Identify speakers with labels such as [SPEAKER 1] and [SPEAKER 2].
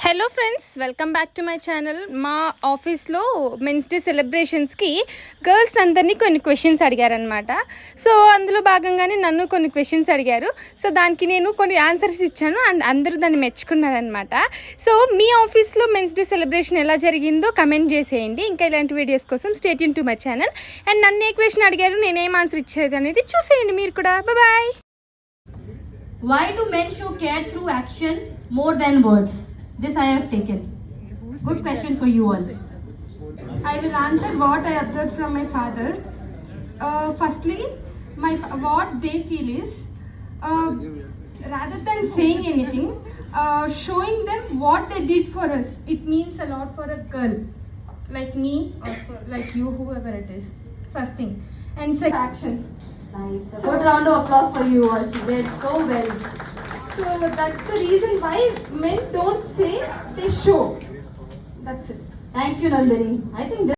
[SPEAKER 1] Hello friends, welcome back to my channel. మా ఆఫీస్లో men's day సెలబ్రేషన్స్కి girls అందరినీ కొన్ని క్వశ్చన్స్ అడిగారనమాట. సో అందులో భాగంగానే నన్ను కొన్ని క్వశ్చన్స్ అడిగారు. సో దానికి నేను కొన్ని ఆన్సర్స్ ఇచ్చాను అండ్ అందరూ దాన్ని మెచ్చుకున్నారనమాట. సో మీ ఆఫీస్లో మెన్స్ డే సెలబ్రేషన్ ఎలా జరిగిందో కమెంట్ చేసేయండి. ఇంకా ఇలాంటి వీడియోస్ కోసం stay tune to my channel. And నన్ను ఏ క్వశ్చన్ అడిగారు, నేనేం ఆన్సర్ ఇచ్చేది అనేది చూసేయండి మీరు కూడా. Bye.
[SPEAKER 2] Why do men show care through action more than words? This I have taken. Good question for you all.
[SPEAKER 3] I will answer what I observed from my father. Firstly, what they feel is rather than saying anything, showing them what they did for us. It means a lot for a girl like me or like you, whoever it is. First thing, and second, actions.
[SPEAKER 2] Nice. A good round of applause for you all. You did so well.
[SPEAKER 3] So that's the reason why men don't say, they show. That's it.
[SPEAKER 2] Thank you, Nandini. I think